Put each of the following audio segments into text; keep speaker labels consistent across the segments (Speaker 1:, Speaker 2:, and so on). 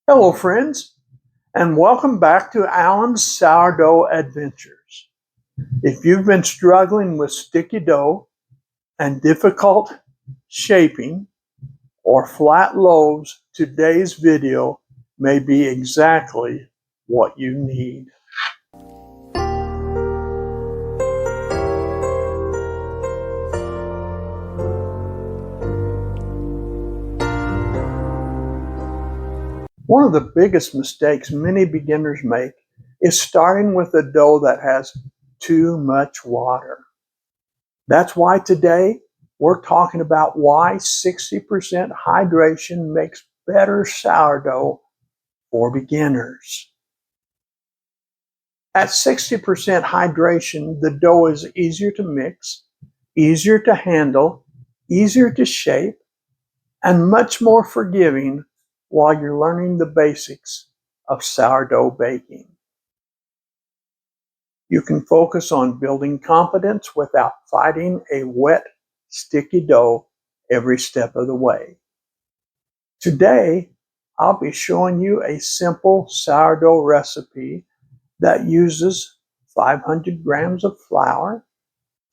Speaker 1: Hello, friends, and welcome back to Alan's Sourdough Adventures. If you've been struggling with sticky dough and difficult shaping or flat loaves, today's video may be exactly what you need. One of the biggest mistakes many beginners make is starting with a dough that has too much water. That's why today we're talking about why 60% hydration makes better sourdough for beginners. At 60% hydration, the dough is easier to mix, easier to handle, easier to shape, and much more forgiving while you're learning the basics of sourdough baking. You can focus on building confidence without fighting a wet, sticky dough every step of the way. Today, I'll be showing you a simple sourdough recipe that uses 500 grams of flour,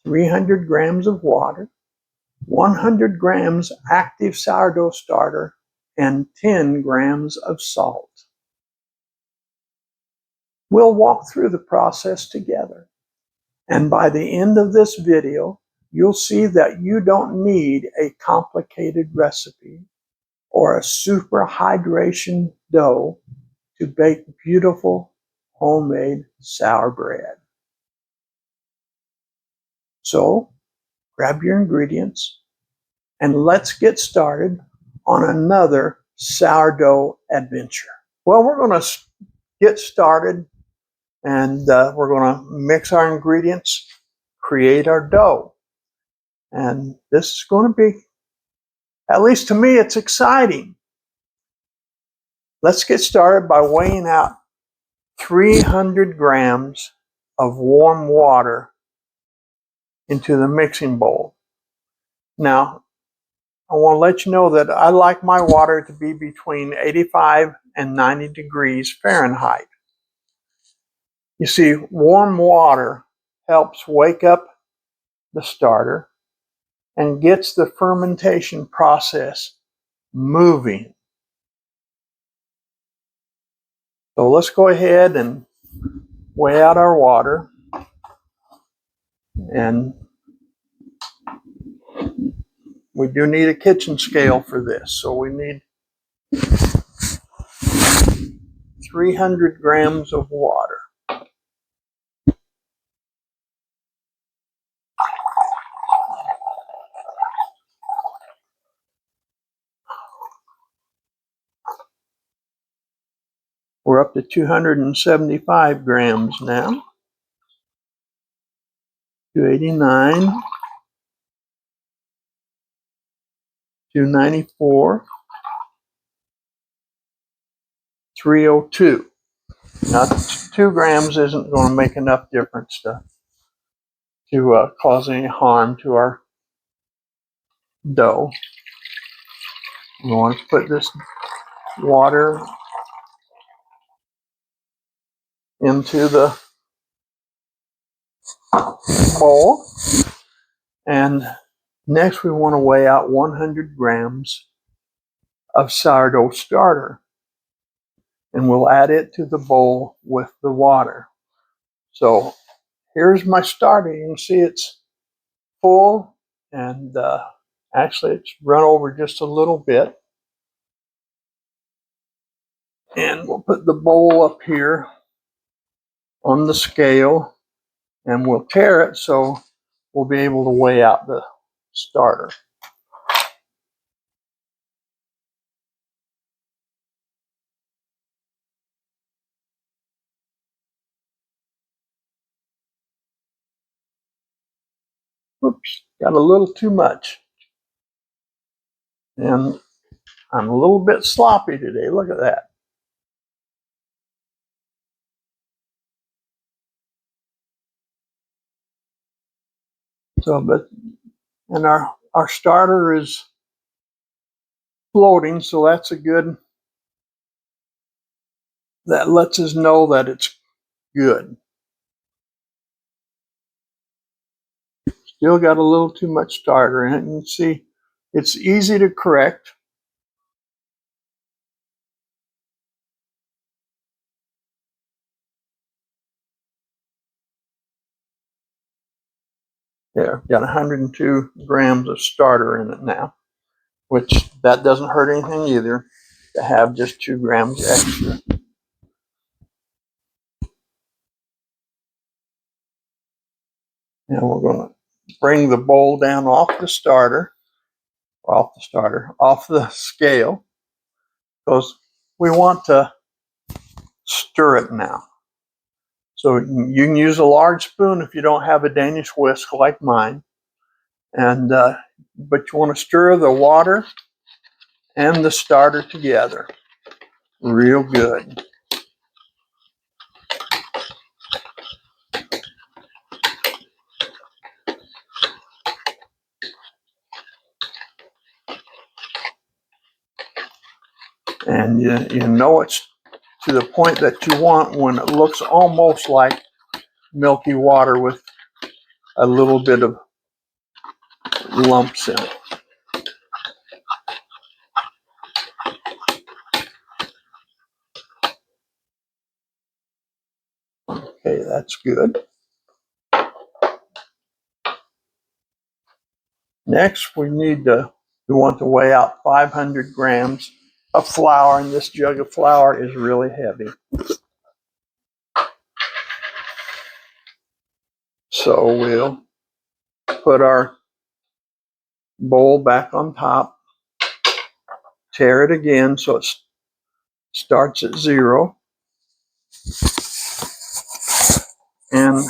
Speaker 1: 300 grams of water, 100 grams active sourdough starter, and 10 grams of salt. We'll walk through the process together. And by the end of this video, you'll see that you don't need a complicated recipe or a super hydration dough to bake beautiful homemade sour bread. So grab your ingredients and let's get started on another sourdough adventure. Well, we're going to get started and we're going to mix our ingredients, create our dough. And this is going to be, at least to me, it's exciting. Let's get started by weighing out 300 grams of warm water into the mixing bowl. Now, I want to let you know that I like my water to be between 85 and 90 degrees Fahrenheit. You see, warm water helps wake up the starter and gets the fermentation process moving. So let's go ahead and weigh out our water. And we do need a kitchen scale for this. So we need 300 grams of water. We're up to 275 grams now. 289, 294, 302. Now, 2 grams isn't going to make enough difference to cause any harm to our dough. We want to put this water into the bowl. And next we want to weigh out 100 grams of sourdough starter. And we'll add it to the bowl with the water. So here's my starter. You can see it's full, and actually it's run over just a little bit. And we'll put the bowl up here on the scale, and we'll tare it so we'll be able to weigh out the starter. Oops, got a little too much. And I'm a little bit sloppy today. Look at that. So, and our starter is floating, so that's a good that lets us know that it's good. Still got a little too much starter in it, and you see it's easy to correct. There, got 102 grams of starter in it now, which that doesn't hurt anything either to have just 2 grams extra. Now we're going to bring the bowl down off the scale, because we want to stir it now. So you can use a large spoon if you don't have a Danish whisk like mine, and but you want to stir the water and the starter together real good. And you know it's to the point that you want when it looks almost like milky water with a little bit of lumps in it. Okay, that's good. Next, we want to weigh out 500 grams of flour, and this jug of flour is really heavy. So we'll put our bowl back on top, tear it again so it starts at 0. And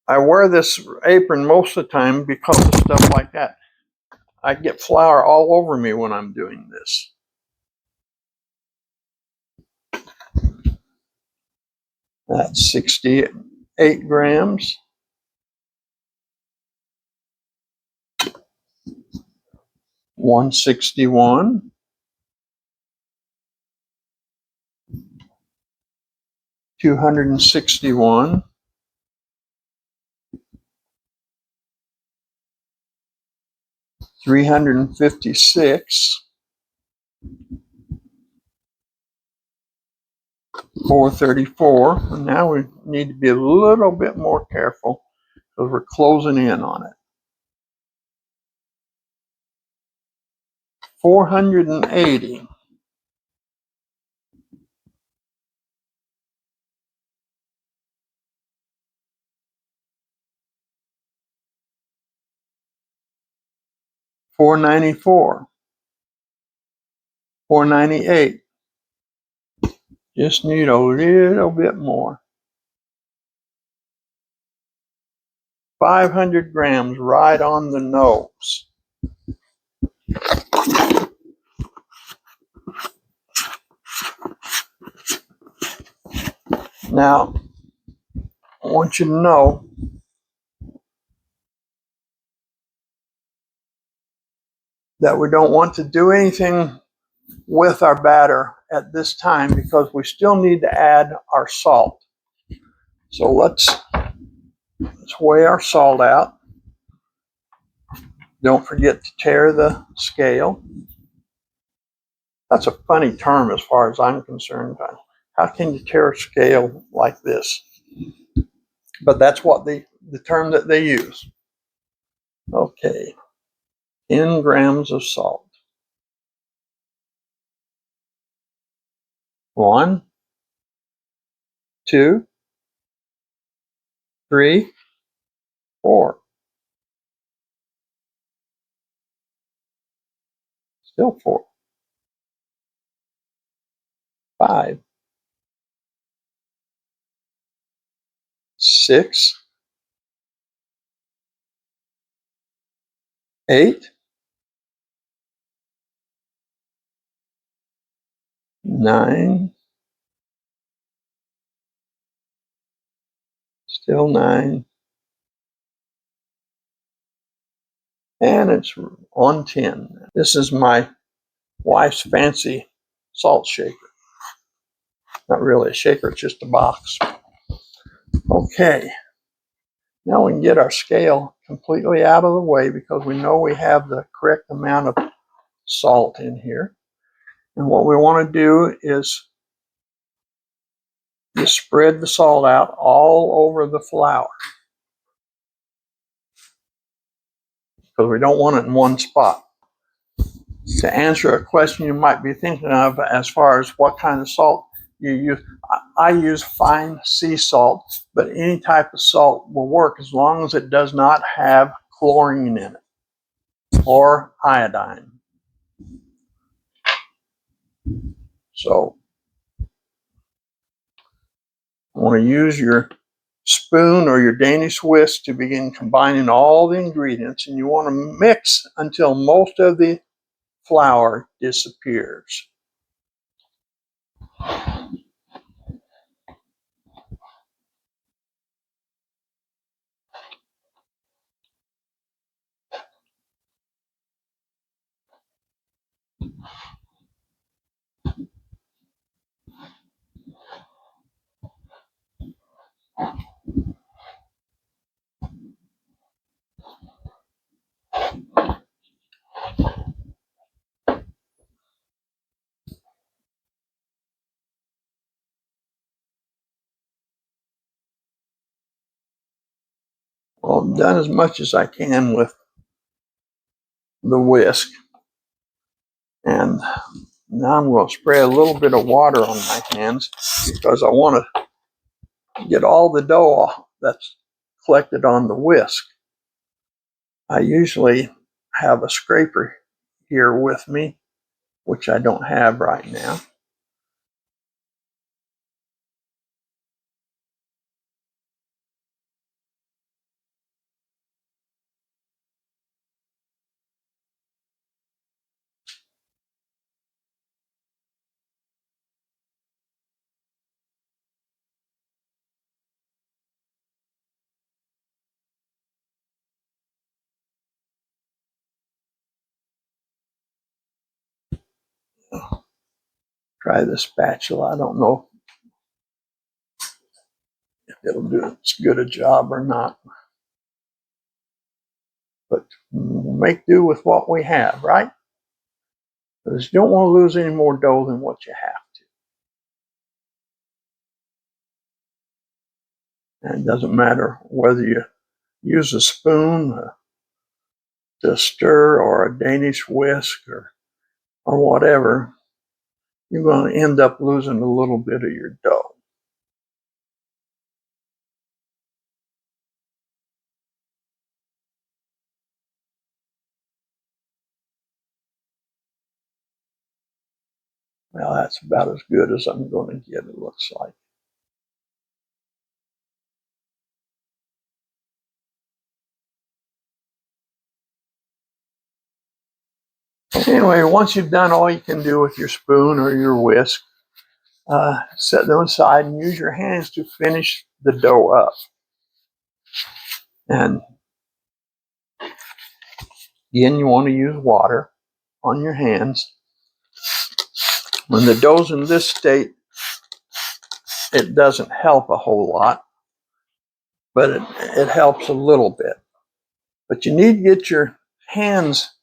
Speaker 1: I wear this apron most of the time because of stuff like that. I get flour all over me when I'm doing this. That's 68 grams. $161. 261. 356. 434. And now we need to be a little bit more careful because we're closing in on it. 480. 494. 498. Just need a little bit more. 500 grams right on the nose. Now, I want you to know that we don't want to do anything with our batter at this time because we still need to add our salt. So let's weigh our salt out. Don't forget to tear the scale. That's a funny term as far as I'm concerned. How can you tear a scale like this? But that's what the term that they use. Okay, 10 grams of salt. 1, 2, 3, 4. Still 4. 5. 6. 8. 9. Still 9. And it's on 10. This is my wife's fancy salt shaker. Not really a shaker, it's just a box. Okay, now we can get our scale completely out of the way because we know we have the correct amount of salt in here. And what we want to do is just spread the salt out all over the flour because we don't want it in one spot. To answer a question you might be thinking of as far as what kind of salt you use, I use fine sea salt, but any type of salt will work as long as it does not have chlorine in it or iodine. So you want to use your spoon or your Danish whisk to begin combining all the ingredients, and you want to mix until most of the flour disappears. Well, I've done as much as I can with the whisk, and now I'm going to spray a little bit of water on my hands because I want to get all the dough off that's collected on the whisk. I usually have a scraper here with me, which I don't have right now. Try the spatula. I don't know if it'll do as good a job or not, but we'll make do with what we have, right? Because you don't want to lose any more dough than what you have to. And it doesn't matter whether you use a spoon to stir or a Danish whisk or whatever, you're going to end up losing a little bit of your dough. Well, that's about as good as I'm going to get, it looks like. Anyway, once you've done all you can do with your spoon or your whisk, set them aside and use your hands to finish the dough up. And again, you want to use water on your hands. When the dough's in this state, it doesn't help a whole lot, but it helps a little bit. But you need to get your hands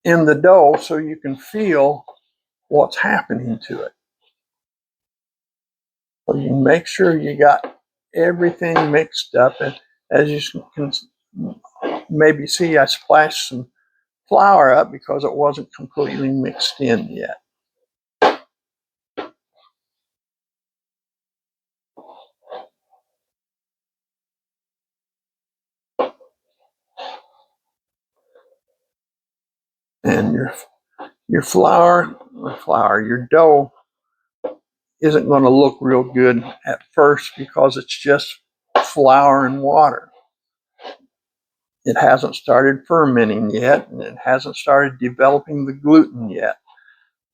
Speaker 1: in the dough so you can feel what's happening to it. So you make sure you got everything mixed up. And as you can maybe see, I splashed some flour up because it wasn't completely mixed in yet. And your your dough isn't going to look real good at first because it's just flour and water. It hasn't started fermenting yet, and it hasn't started developing the gluten yet.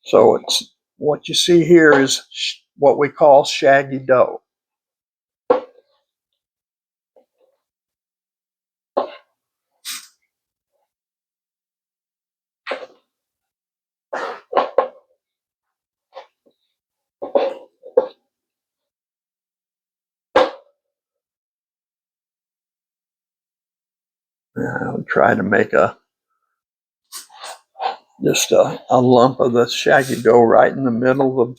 Speaker 1: So it's what you see here is what we call shaggy dough. I'll try to make just a lump of the shaggy dough right in the middle of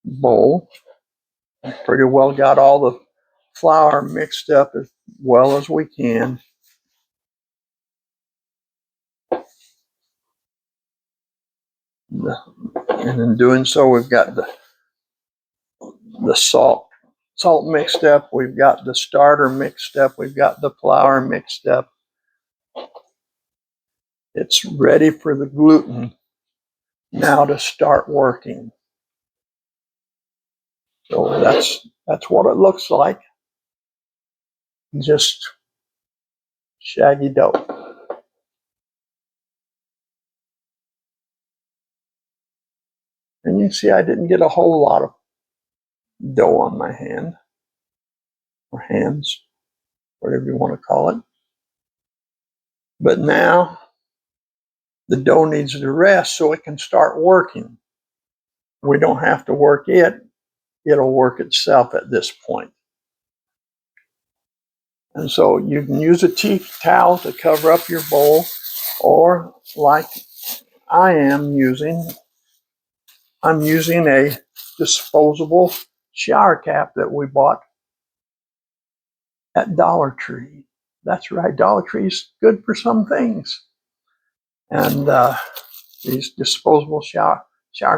Speaker 1: the bowl. Pretty well got all the flour mixed up as well as we can. And in doing so, we've got the salt mixed up, we've got the starter mixed up, we've got the flour mixed up. It's ready for the gluten now to start working. So that's what it looks like. Just shaggy dough. And you can see I didn't get a whole lot of dough on my hand, or hands, whatever you want to call it. But now the dough needs to rest so it can start working. We don't have to work it. It'll work itself at this point. And so you can use a tea towel to cover up your bowl, or like I'm using a disposable shower cap that we bought at Dollar Tree. That's right, Dollar Tree's good for some things. And these disposable shower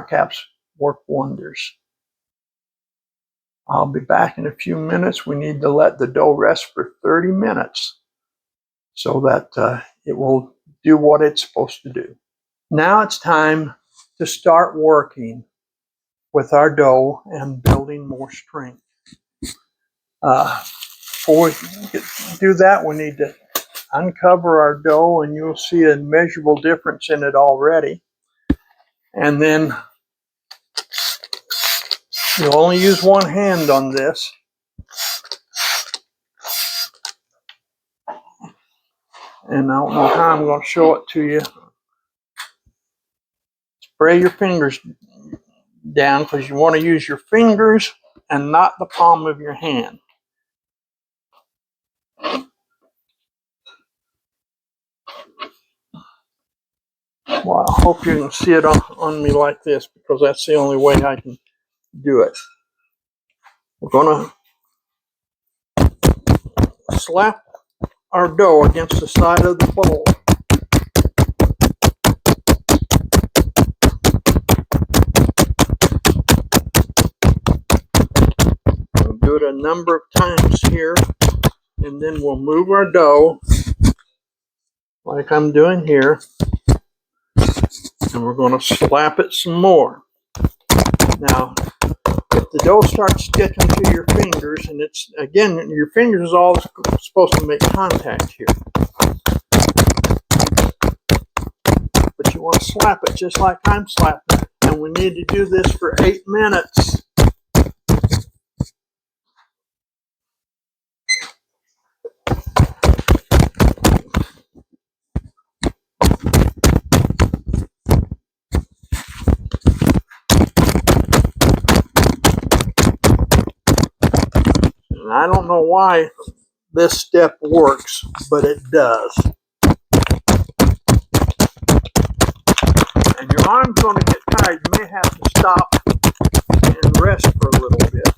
Speaker 1: caps work wonders. I'll be back in a few minutes. We need to let the dough rest for 30 minutes so that it will do what it's supposed to do. Now it's time to start working with our dough and building more strength. Before we do that, we need to uncover our dough, and you'll see a measurable difference in it already. And then you'll only use one hand on this. And I don't know how I'm going to show it to you. Spray your fingers down because you want to use your fingers and not the palm of your hand. Well, I hope you can see it on me like this, because that's the only way I can do it. We're going to slap our dough against the side of the bowl. We'll do it a number of times here, and then we'll move our dough like I'm doing here, and we're going to slap it some more. Now, if the dough starts sticking to your fingers, and it's, again, your fingers is all supposed to make contact here. But you want to slap it just like I'm slapping it. And we need to do this for 8 minutes. And I don't know why this step works, but it does. And your arm's going to get tired. You may have to stop and rest for a little bit.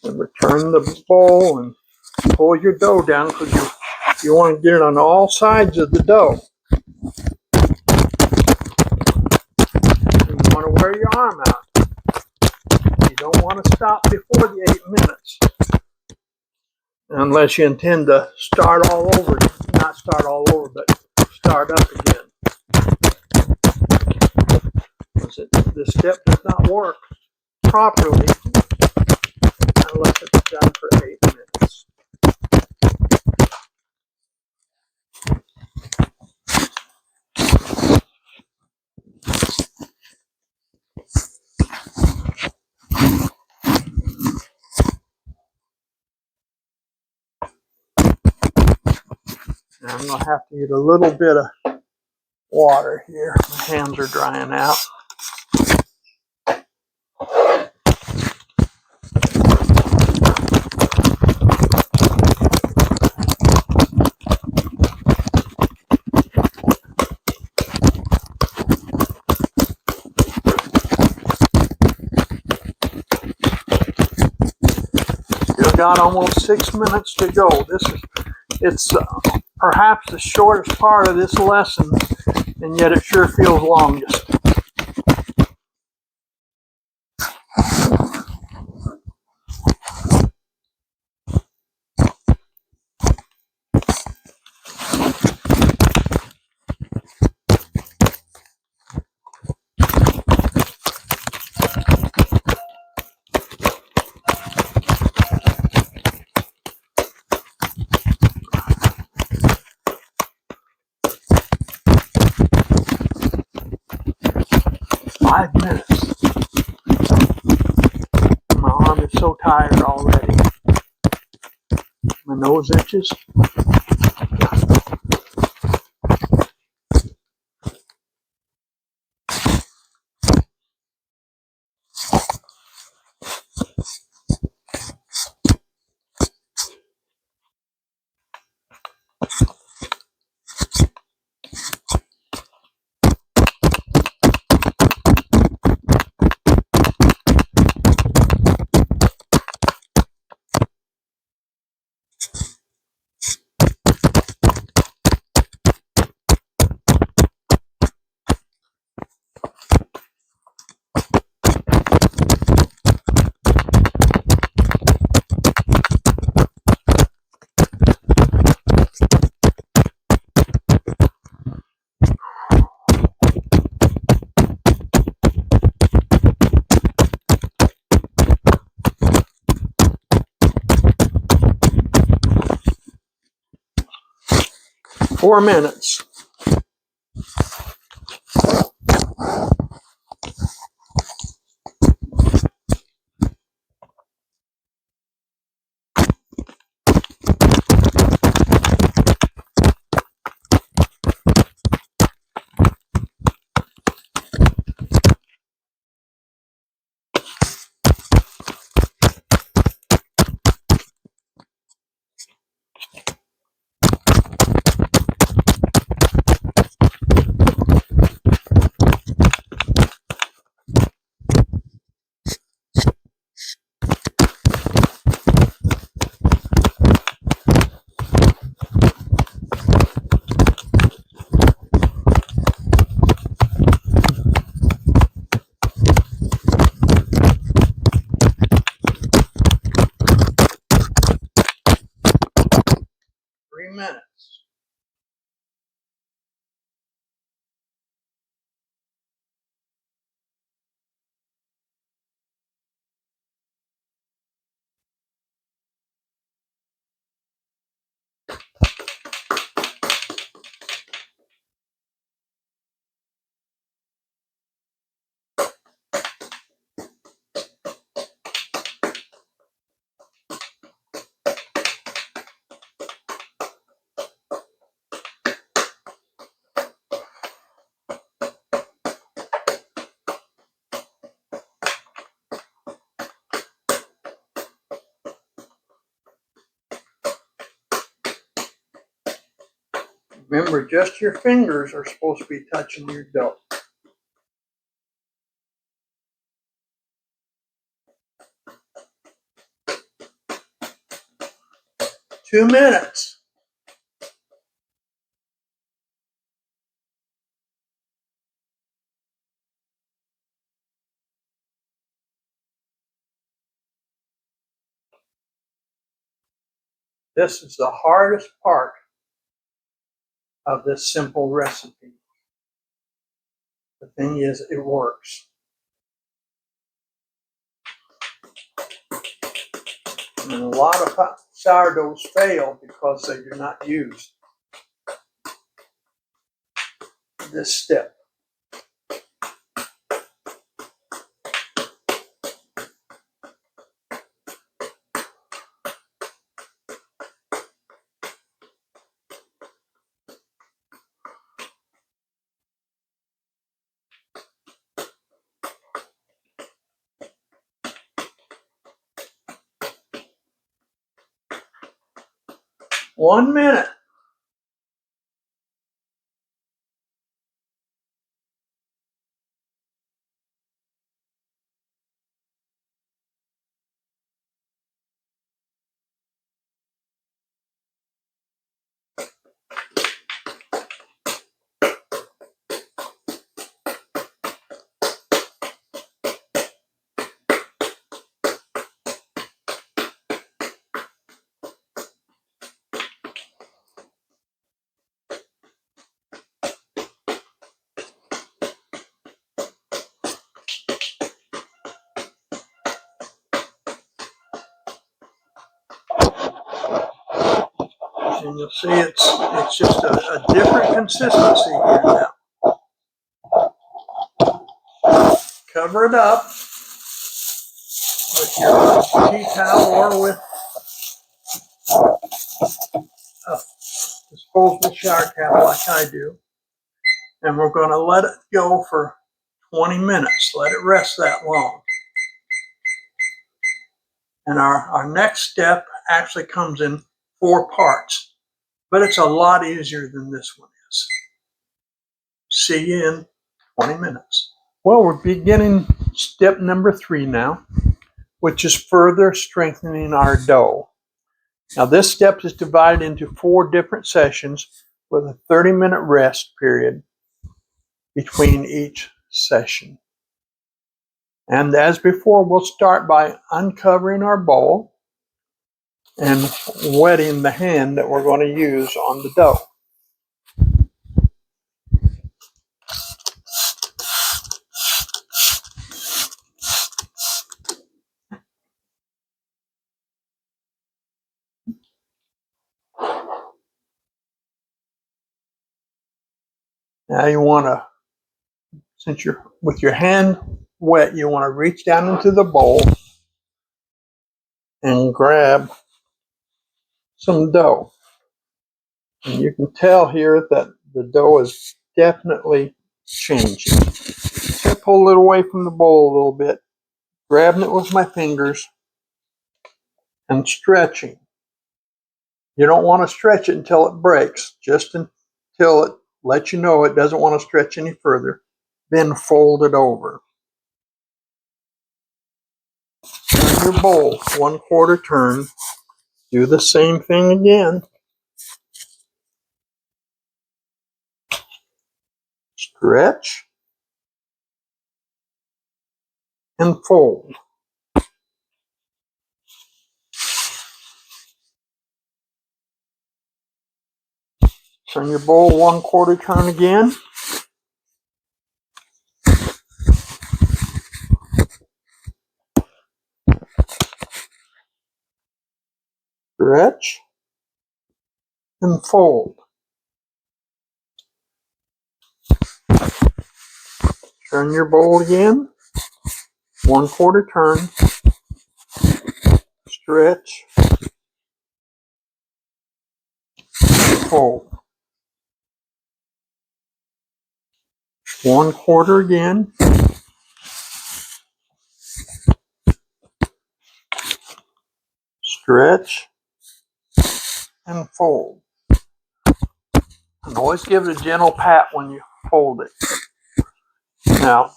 Speaker 1: And return the bowl and pull your dough down, because you want to get it on all sides of the dough. And you want to wear your arm out. You don't want to stop before the 8 minutes. Unless you intend to start all over. Not start all over, but start up again. This step does not work properly unless it's done for 8 minutes. Now I'm going to have to get a little bit of water here. My hands are drying out. Still got almost 6 minutes to go. It's perhaps the shortest part of this lesson, and yet it sure feels longest. Five minutes. My arm is so tired already. My nose itches. Four minutes. Minutes. Remember, just your fingers are supposed to be touching your dough. Two minutes. This is the hardest part of this simple recipe. The thing is, it works. And a lot of sourdoughs fail because they do not use this step. One minute. And you'll see it's just a different consistency here now. Cover it up with your tea towel or with a disposable shower cap like I do. And we're going to let it go for 20 minutes. Let it rest that long. And our next step actually comes in 4 parts. But it's a lot easier than this one is. See you in 20 minutes. Well, we're beginning step number 3 now, which is further strengthening our dough. Now this step is divided into 4 different sessions with a 30-minute rest period between each session. And as before, we'll start by uncovering our bowl and wetting the hand that we're going to use on the dough. Now you want to, since you're with your hand wet, you want to reach down into the bowl and grab some dough. And you can tell here that the dough is definitely changing. So I pull it away from the bowl a little bit, grabbing it with my fingers and stretching. You don't want to stretch it until it breaks, just until it lets you know it doesn't want to stretch any further. Then fold it over. Turn your bowl 1/4 turn. Do the same thing again. Stretch and fold. Turn your bowl 1/4 turn again. Stretch and fold. Turn your bowl again. 1/4 turn. Stretch. Fold. 1/4 again. Stretch and fold. And always give it a gentle pat when you fold it. Now,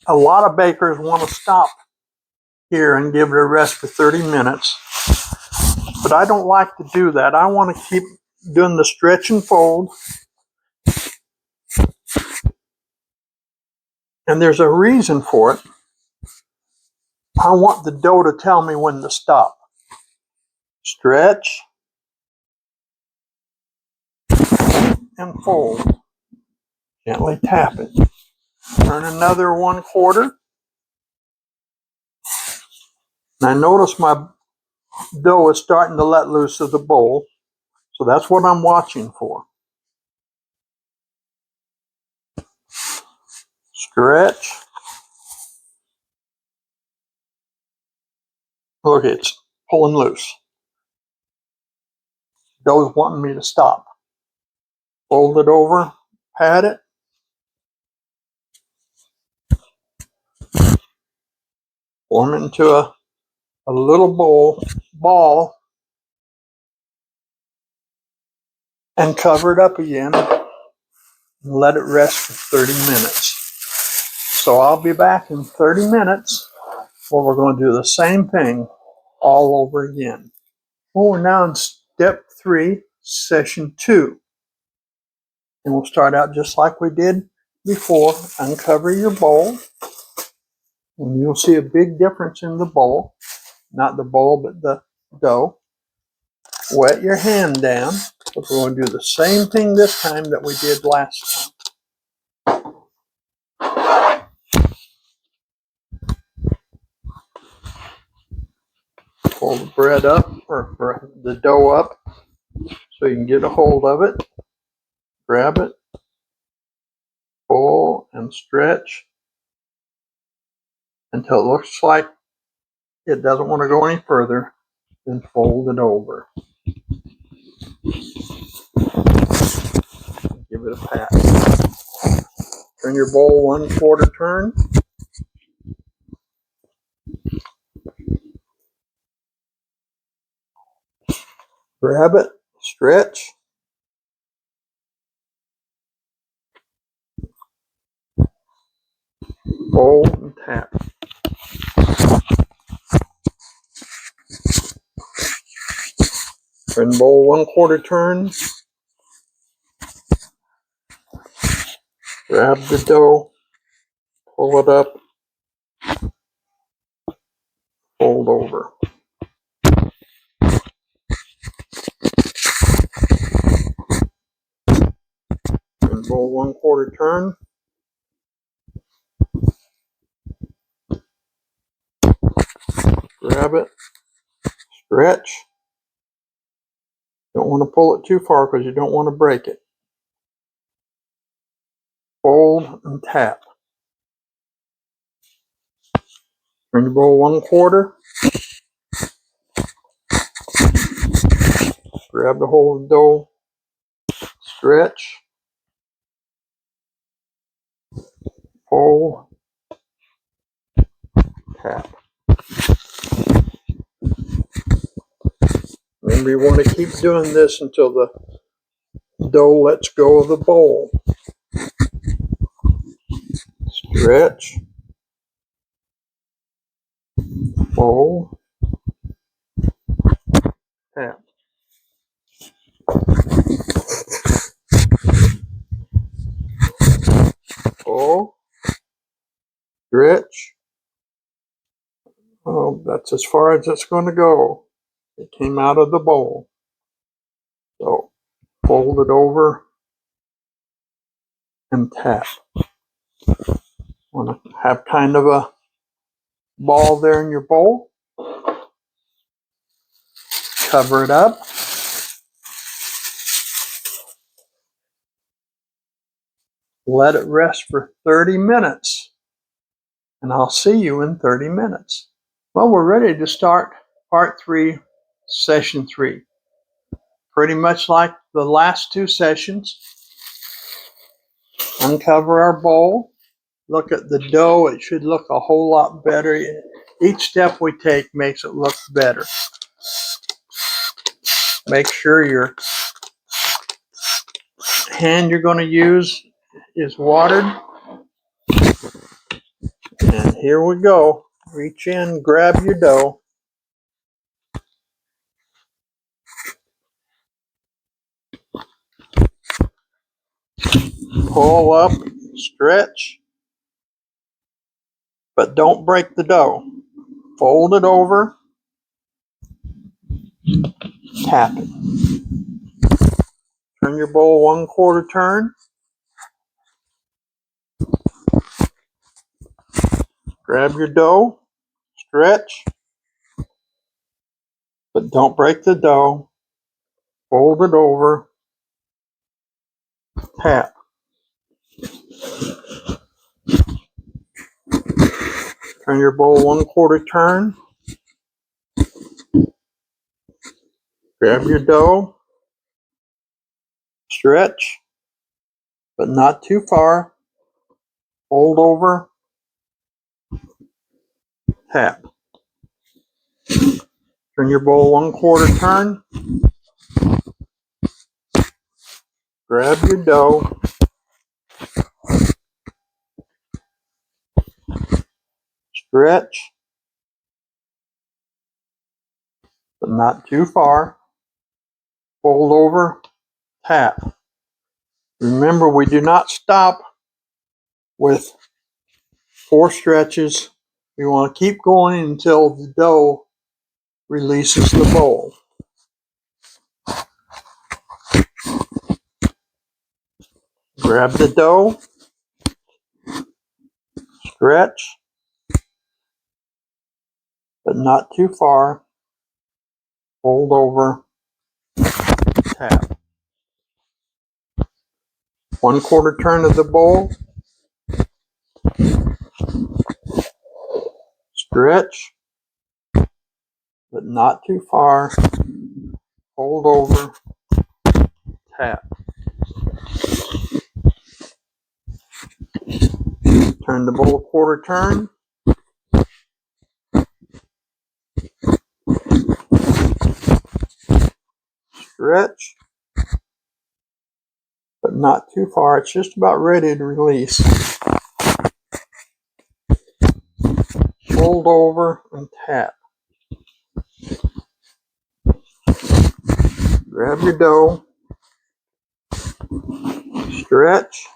Speaker 1: a lot of bakers want to stop here and give it a rest for 30 minutes. But I don't like to do that. I want to keep doing the stretch and fold. And there's a reason for it. I want the dough to tell me when to stop. Stretch and fold. Gently tap it. Turn another 1/4. And I notice my dough is starting to let loose of the bowl. So that's what I'm watching for. Stretch. Look, it's pulling loose. Dough's wanting me to stop. Fold it over, pat it. Form it into a little ball, and cover it up again and let it rest for 30 minutes. So I'll be back in 30 minutes where we're going to do the same thing all over again. Well, we're now in step 3, session 2. And we'll start out just like we did before. Uncover your bowl, and you'll see a big difference in the bowl. Not the bowl, but the dough. Wet your hand down, because we're going to do the same thing this time that we did last time. Pull the bread up, or the dough up, so you can get a hold of it. Grab it, pull and stretch until it looks like it doesn't want to go any further. Then fold it over. Give it a pat. Turn your bowl 1/4 turn. Grab it, stretch. Fold and tap. Turn the bowl 1/4 turn. Grab the dough, pull it up, fold over. Turn the bowl 1/4 turn. Grab it, stretch. Don't want to pull it too far because you don't want to break it. Fold and tap. Turn your bowl 1/4. Grab the whole dough, stretch, fold, tap. Remember, you want to keep doing this until the dough lets go of the bowl. Stretch, fold, tap. Fold, stretch. Oh, that's as far as it's going to go. It came out of the bowl. So fold it over and tap. Want to have kind of a ball there in your bowl. Cover it up. Let it rest for 30 minutes. And I'll see you in 30 minutes. Well, we're ready to start part 3, session 3. Pretty much like the last 2 sessions. Uncover our bowl. Look at the dough. It should look a whole lot better. Each step we take makes it look better. Make sure your hand you're going to use is watered. And here we go. Reach in, grab your dough. Pull up, stretch, but don't break the dough. Fold it over, tap it. Turn your bowl 1/4 turn. Grab your dough, stretch, but don't break the dough. Fold it over, tap. Turn your bowl 1/4 turn. Grab your dough, stretch, but not too far. Fold over, tap. Turn your bowl 1/4 turn. Grab your dough, stretch, but not too far. Fold over, tap. Remember, we do not stop with 4 stretches. We want to keep going until the dough releases the bowl. Grab the dough, stretch, but not too far. Fold over, tap. 1/4 turn of the bowl, stretch, but not too far. Fold over, tap. Turn the bowl 1/4 turn. Stretch, but not too far. It's just about ready to release. Fold over and tap. Grab your dough, stretch,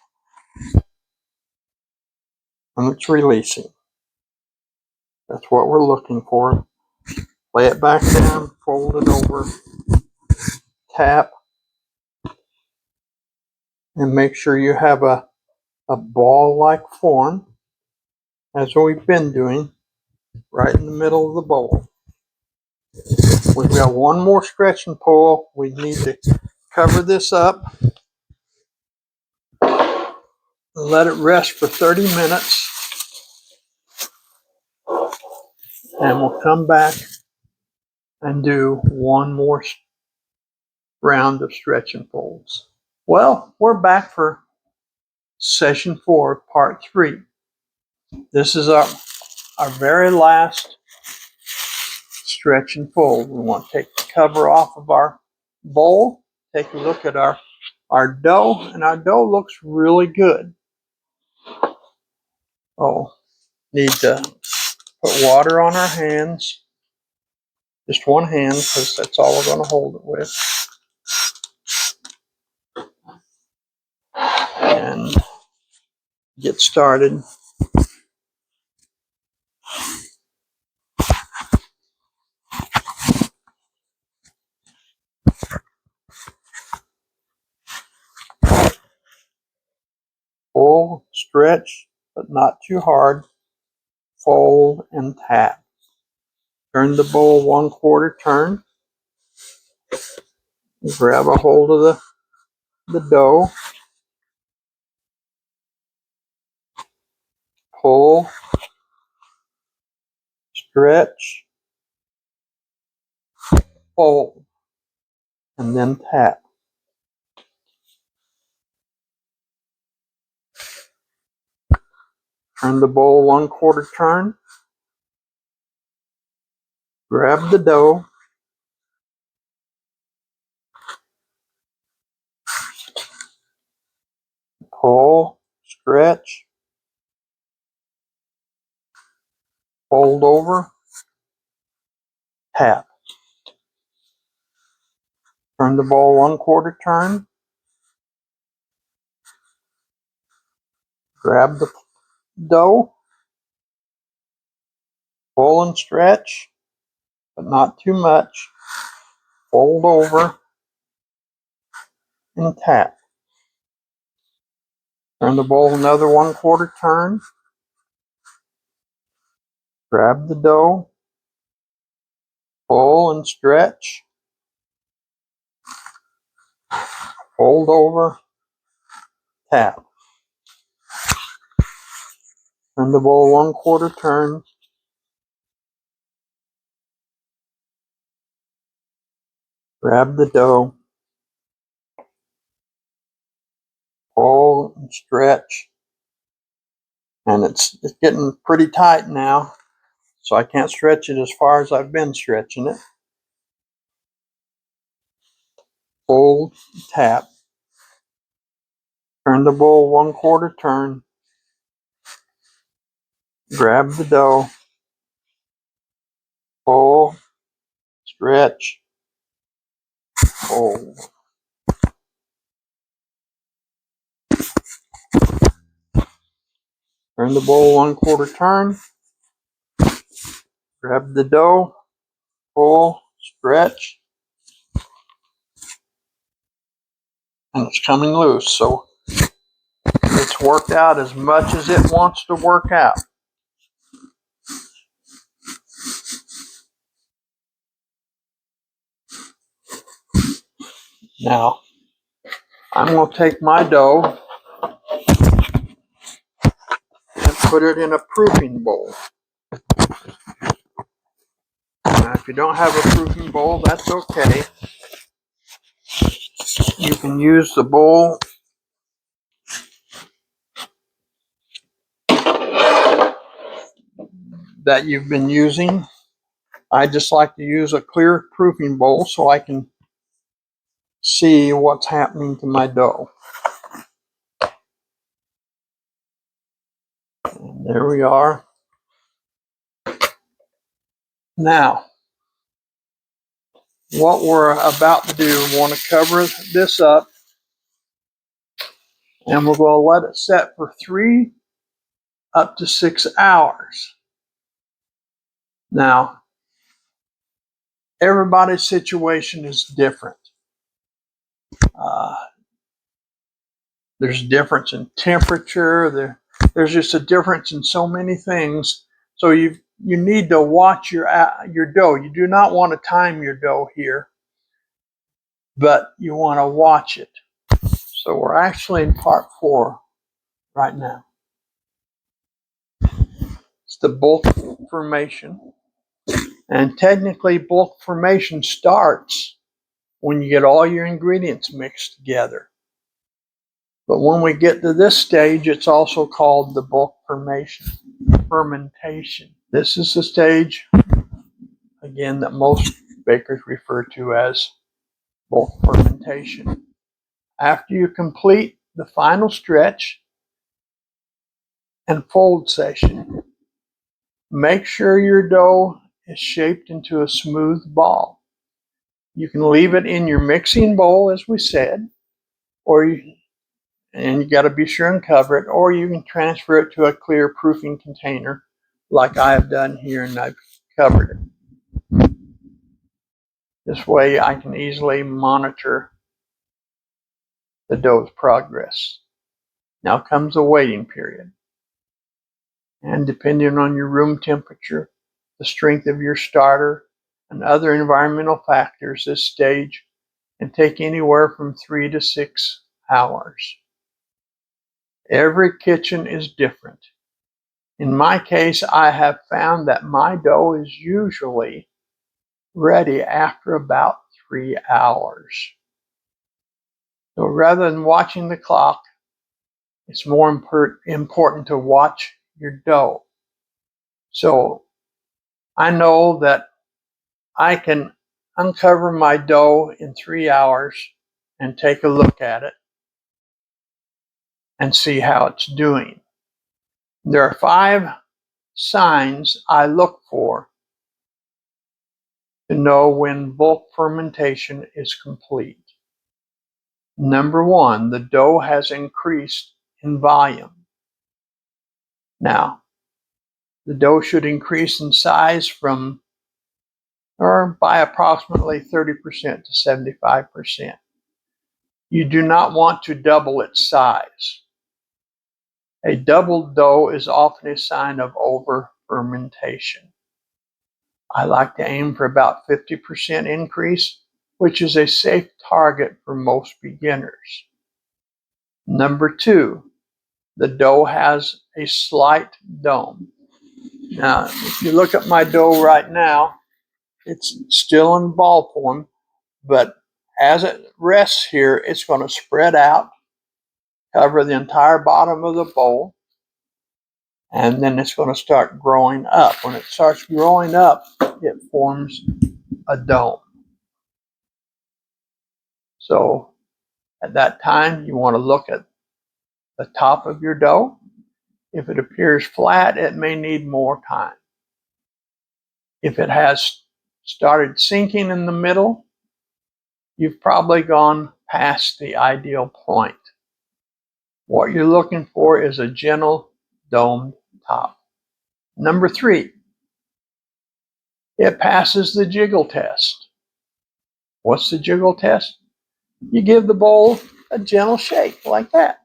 Speaker 1: and it's releasing. That's what we're looking for. Lay it back down, fold it over, tap, and make sure you have a ball-like form, as we've been doing, right in the middle of the bowl. We've got one more stretch and pull. We need to cover this up and let it rest for 30 minutes. And we'll come back and do one more round of stretch and folds. Well, we're back for session 4, part 3. This is our very last stretch and fold. We want to take the cover off of our bowl, take a look at our dough, and our dough looks really good. Oh, need to put water on our hands, just one hand, because that's all we're going to hold it with. And get started. Pull, stretch, but not too hard. Fold and tap. Turn the bowl 1/4 turn. Grab a hold of the dough. Pull, stretch, fold, and then tap. Turn the bowl 1/4 turn. Grab the dough. Pull, stretch, fold over, tap. Turn the bowl 1/4 turn. Grab the dough. Pull and stretch, but not too much. Fold over and tap. Turn the bowl another 1/4 turn. Grab the dough. Pull and stretch. Fold over, tap. Turn the bowl 1/4 turn. Grab the dough. Pull and stretch. And it's getting pretty tight now, so I can't stretch it as far as I've been stretching it. Fold, tap. Turn the bowl 1/4 turn. Grab the dough. Pull, stretch, fold. Turn the bowl 1/4 turn. Grab the dough. Pull, stretch. And it's coming loose, so it's worked out as much as it wants to work out. Now, I'm going to take my dough and put it in a proofing bowl. Now, if you don't have a proofing bowl, that's okay. You can use the bowl that you've been using. I just like to use a clear proofing bowl so I can see what's happening to my dough. And there we are. Now, what we're about to do, we want to cover this up, and we're going to let it set for 3 up to 6 hours. Now, everybody's situation is different. There's a difference in temperature. There's just a difference in so many things. So you need to watch your dough. You do not want to time your dough here, but you want to watch it. So we're actually in part 4 right now. It's the bulk formation. And technically, bulk formation starts when you get all your ingredients mixed together. But when we get to this stage, it's also called the bulk fermentation. This is the stage, again, that most bakers refer to as bulk fermentation. After you complete the final stretch and fold session, make sure your dough is shaped into a smooth ball. You can leave it in your mixing bowl, as we said, and you got to be sure and cover it, or you can transfer it to a clear proofing container like I have done here, and I've covered it. This way I can easily monitor the dough's progress. Now comes the waiting period. And depending on your room temperature, the strength of your starter, and other environmental factors, this stage can take anywhere from 3 to 6 hours. Every kitchen is different. In my case, I have found that my dough is usually ready after about 3 hours. So rather than watching the clock, it's more important to watch your dough. So I know that I can uncover my dough in 3 hours and take a look at it and see how it's doing. There are 5 signs I look for to know when bulk fermentation is complete. Number 1, the dough has increased in volume. Now, the dough should increase in size by approximately 30% to 75%. You do not want to double its size. A doubled dough is often a sign of over fermentation. I like to aim for about 50% increase, which is a safe target for most beginners. Number 2, the dough has a slight dome. Now, if you look at my dough right now, it's still in ball form, but as it rests here, it's going to spread out, cover the entire bottom of the bowl, and then it's going to start growing up. When it starts growing up, it forms a dome. So at that time, you want to look at the top of your dough. If it appears flat, it may need more time. If it has started sinking in the middle, you've probably gone past the ideal point. What you're looking for is a gentle domed top. Number 3, it passes the jiggle test. What's the jiggle test? You give the bowl a gentle shake like that.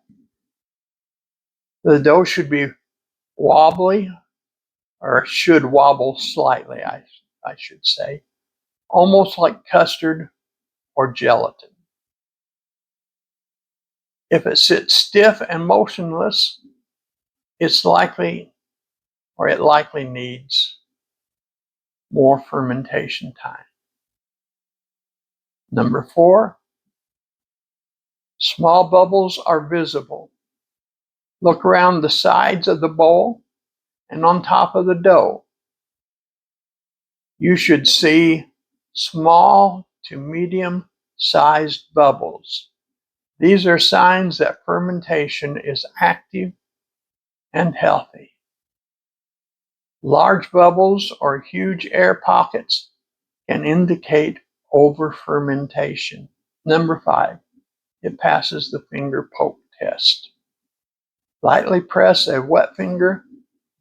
Speaker 1: The dough should be wobbly, or should wobble slightly, I should say, almost like custard or gelatin. If it sits stiff and motionless, it likely needs more fermentation time. Number 4, small bubbles are visible. Look around the sides of the bowl and on top of the dough. You should see small to medium-sized bubbles. These are signs that fermentation is active and healthy. Large bubbles or huge air pockets can indicate over-fermentation. Number 5, it passes the finger poke test. Lightly press a wet finger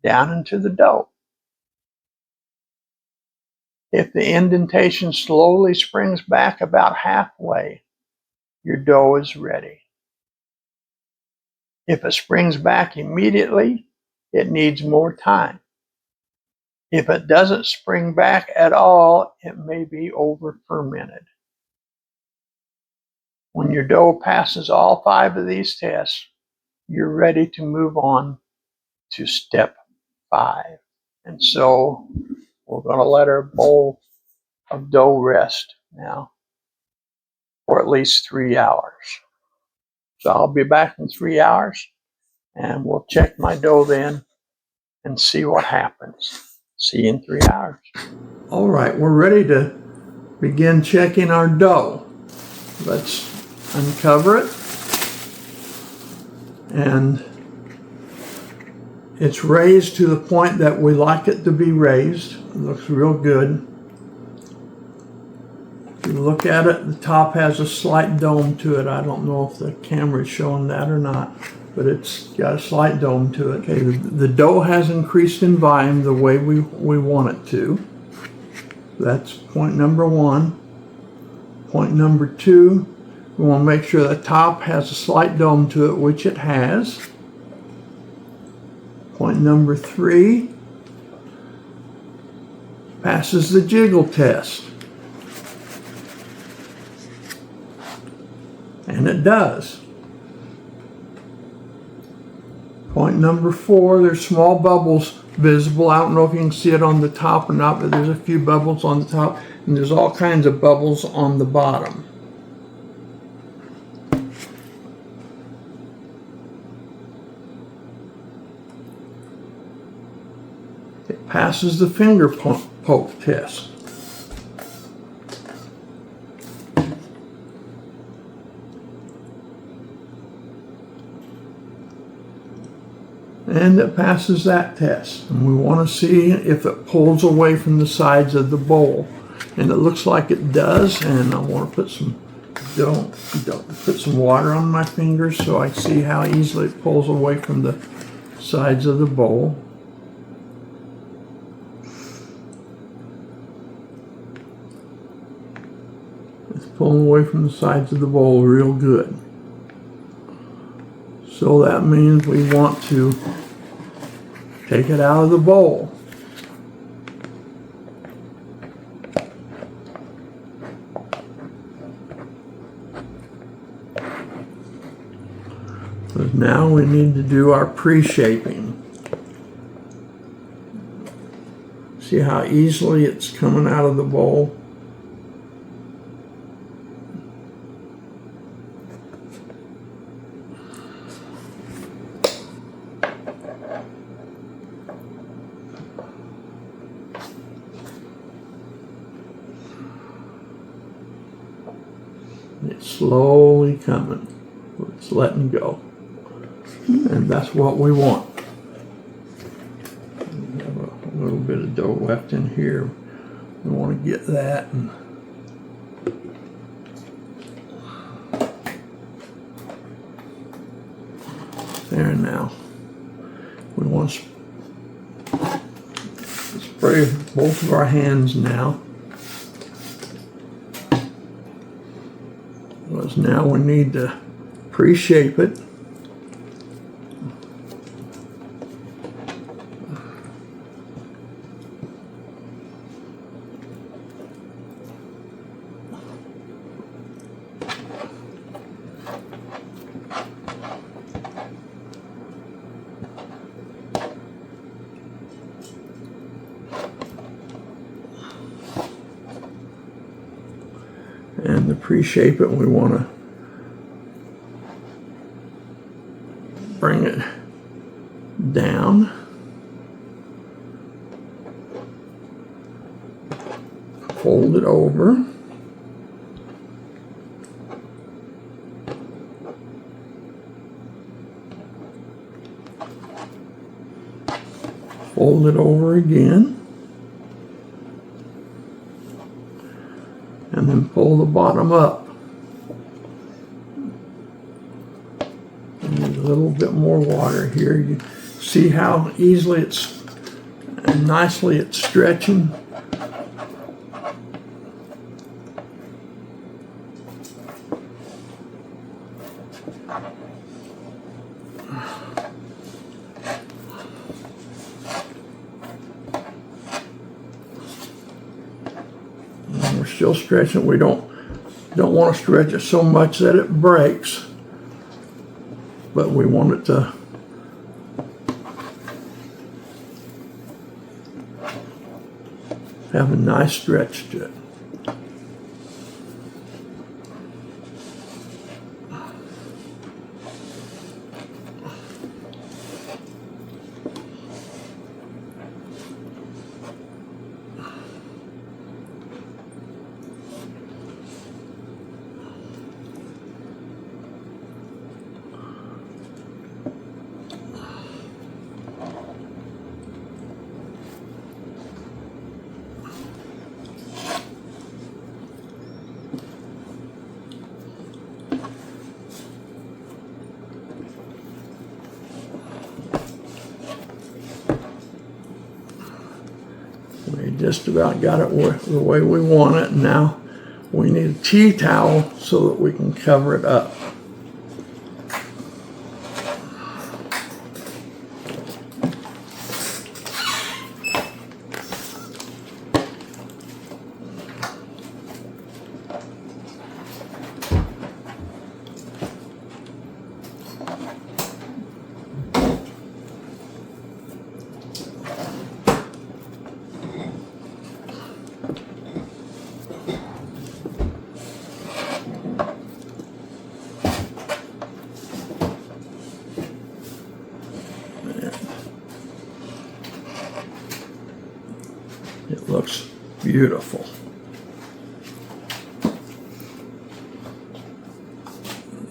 Speaker 1: down into the dough. If the indentation slowly springs back about halfway, your dough is ready. If it springs back immediately, it needs more time. If it doesn't spring back at all, it may be over-fermented. When your dough passes all 5 of these tests, you're ready to move on to step 5. And so we're going to let our bowl of dough rest now for at least 3 hours. So I'll be back in 3 hours and we'll check my dough then and see what happens. See you in 3 hours. All right, we're ready to begin checking our dough. Let's uncover it. And it's raised to the point that we like it to be raised. It looks real good. If you look at it, the top has a slight dome to it. I don't know if the camera is showing that or not, but it's got a slight dome to it. Okay, the dough has increased in volume the way we want it to. That's point number 1. Point number 2, we want to make sure the top has a slight dome to it, which it has. Point number 3, passes the jiggle test. And it does. Point number 4, there's small bubbles visible. I don't know if you can see it on the top or not, but there's a few bubbles on the top, and there's all kinds of bubbles on the bottom. It passes the finger poke test. And it passes that test. And we want to see if it pulls away from the sides of the bowl. And it looks like it does. And I want to put some water on my fingers so I see how easily it pulls away from the sides of the bowl. It's pulling away from the sides of the bowl real good. So that means we want to take it out of the bowl. But now we need to do our pre-shaping. See how easily it's coming out of the bowl? It's slowly coming. It's letting go. And that's what we want. We have a little bit of dough left in here. We want to get that. And there now. We want to spray both of our hands now. Because now we need to pre-shape it. And to pre-shape it, we want to bring it down, fold it over, fold it over again, and then pull the bottom up. Need a little bit more water here. You see how easily it's and nicely it's stretching. And we're still stretching. We don't want to stretch it so much that it breaks. But we want it to have a nice stretch to it. We just about got it the way we want it. Now we need a tea towel so that we can cover it up. It looks beautiful.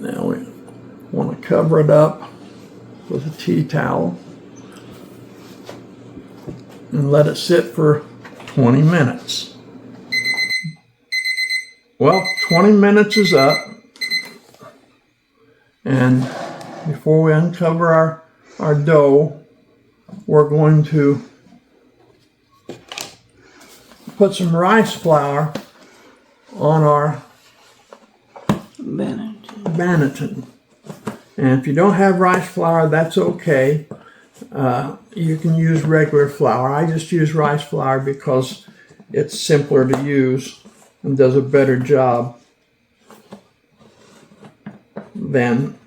Speaker 1: Now we want to cover it up with a tea towel and let it sit for 20 minutes. Well, 20 minutes is up, and before we uncover our dough, we're going to put some rice flour on our Banneton. And if you don't have rice flour, that's okay. You can use regular flour. I just use rice flour because it's simpler to use and does a better job than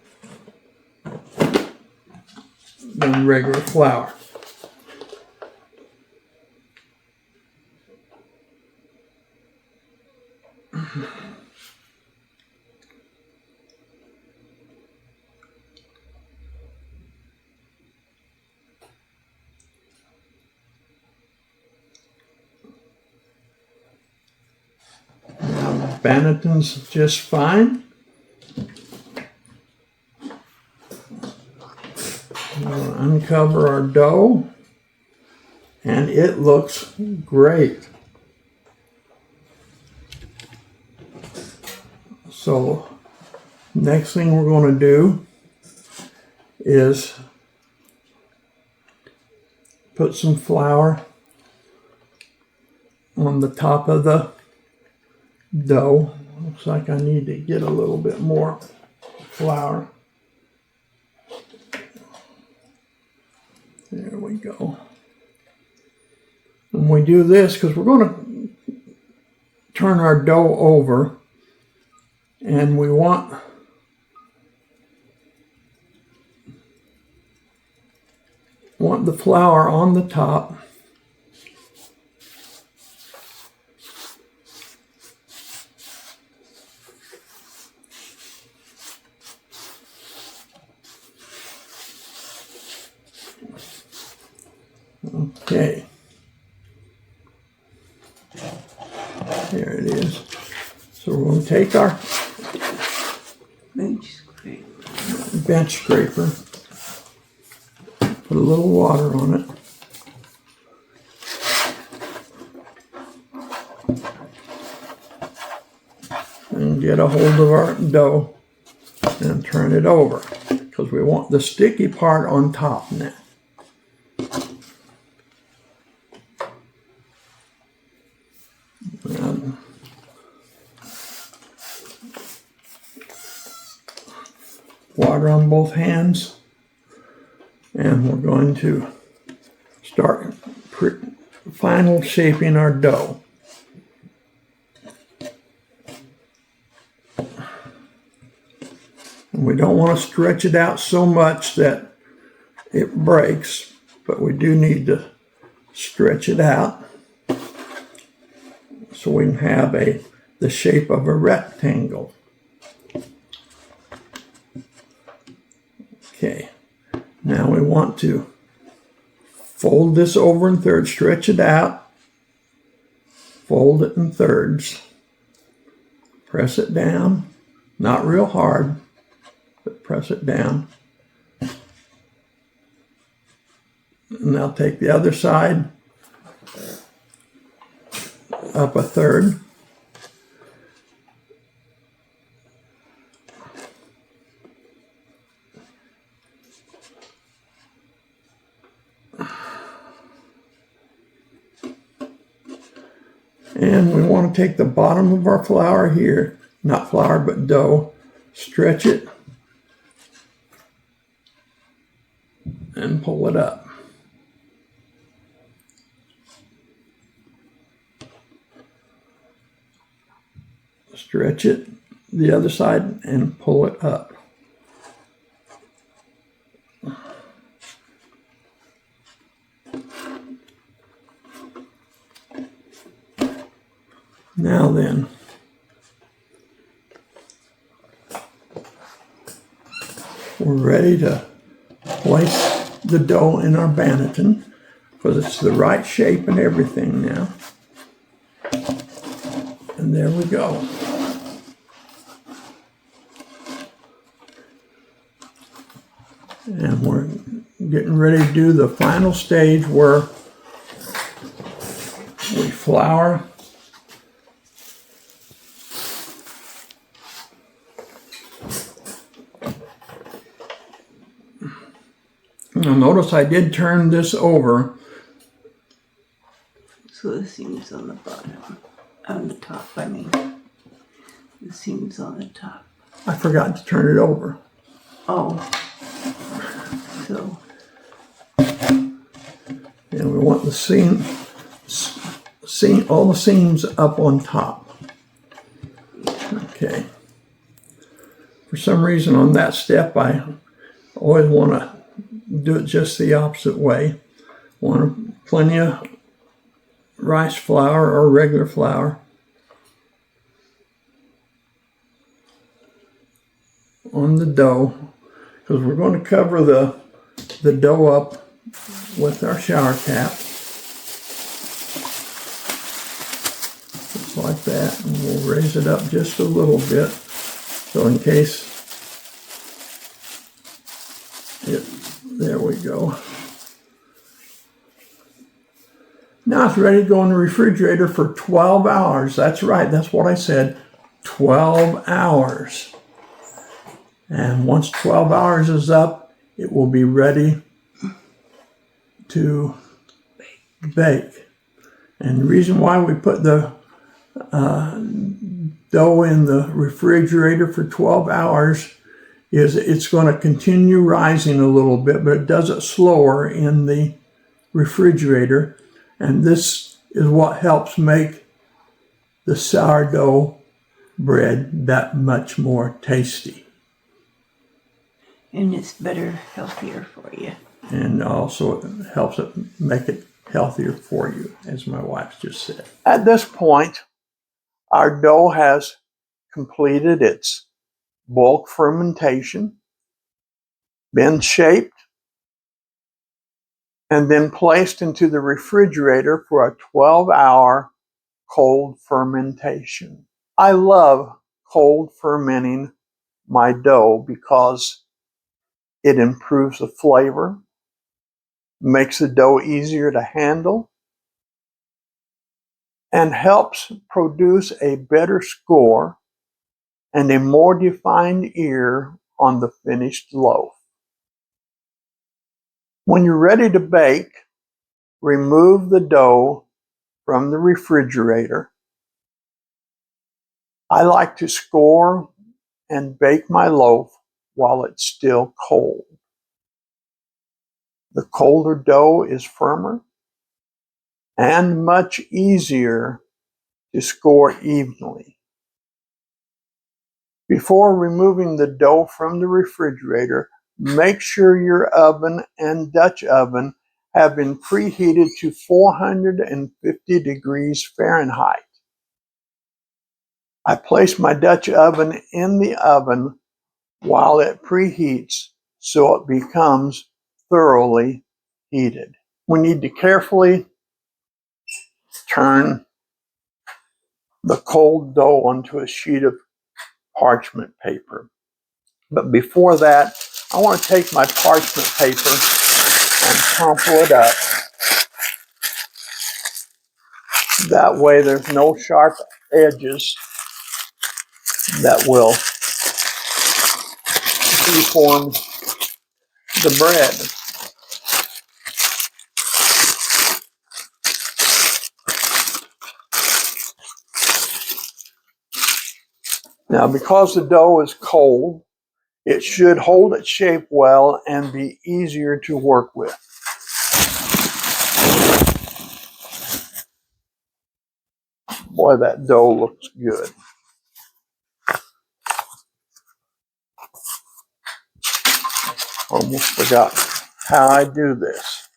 Speaker 1: than regular flour. Banneton's just fine. We'll uncover our dough, and it looks great. So next thing we're going to do is put some flour on the top of the dough. Looks like I need to get a little bit more flour. There we go. And we do this because we're going to turn our dough over, and we want the flour on the top. Okay, there it is. So we're going to take our bench scraper, put a little water on it, and get a hold of our dough and turn it over, because we want the sticky part on top now. Water on both hands, and we're going to start final shaping our dough. And we don't want to stretch it out so much that it breaks, but we do need to stretch it out so we can have the shape of a rectangle. Okay, now we want to fold this over in thirds, stretch it out, fold it in thirds, press it down, not real hard, but press it down. And now take the other side up a third. And we want to take the bottom of our flour here, not flour but dough, stretch it, and pull it up. Stretch it the other side and pull it up. Now then, we're ready to place the dough in our banneton, because it's the right shape and everything now. And there we go. And we're getting ready to do the final stage where we flour Now notice I did turn this over.
Speaker 2: So the seam's on the bottom, on the top, I mean. The seam's on the top.
Speaker 1: I forgot to turn it over.
Speaker 2: Oh. So.
Speaker 1: And we want the seam, all the seams up on top. Okay. For some reason on that step, I always want to do it just the opposite way. Want plenty of rice flour or regular flour on the dough, because we're going to cover the dough up with our shower cap. Just like that. And we'll raise it up just a little bit. So in case there we go. Now it's ready to go in the refrigerator for 12 hours. That's right, that's what I said, 12 hours. And once 12 hours is up, it will be ready to bake. And the reason why we put the dough in the refrigerator for 12 hours is it's going to continue rising a little bit, but it does it slower in the refrigerator. And this is what helps make the sourdough bread that much more tasty.
Speaker 2: And it's better, healthier for you.
Speaker 1: And also it helps it make it healthier for you, as my wife just said. At this point, our dough has completed its bulk fermentation, been shaped, and then placed into the refrigerator for a 12-hour cold fermentation. I love cold fermenting my dough because it improves the flavor, makes the dough easier to handle, and helps produce a better score and a more defined ear on the finished loaf. When you're ready to bake, remove the dough from the refrigerator. I like to score and bake my loaf while it's still cold. The colder dough is firmer and much easier to score evenly. Before removing the dough from the refrigerator, make sure your oven and Dutch oven have been preheated to 450 degrees Fahrenheit. I place my Dutch oven in the oven while it preheats so it becomes thoroughly heated. We need to carefully turn the cold dough onto a sheet of parchment paper. But before that, I want to take my parchment paper and crumple it up. That way there's no sharp edges that will deform the bread. Now, because the dough is cold, it should hold its shape well and be easier to work with. Boy, that dough looks good. Almost forgot how I do this.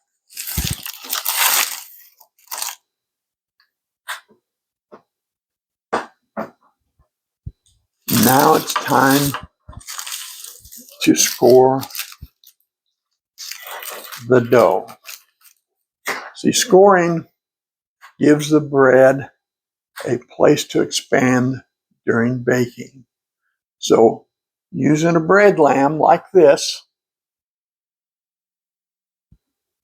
Speaker 1: Now it's time to score the dough. See, scoring gives the bread a place to expand during baking. So, using a bread lamb like this,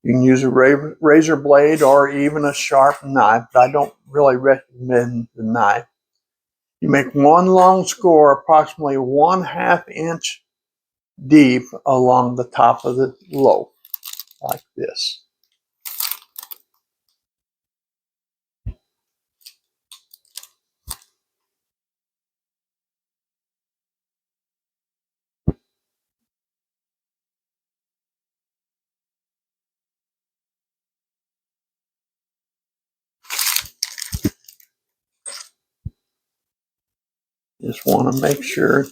Speaker 1: you can use a razor blade or even a sharp knife, but I don't really recommend the knife. You make one long score approximately 1/2 inch deep along the top of the loaf, like this. Just want to make sure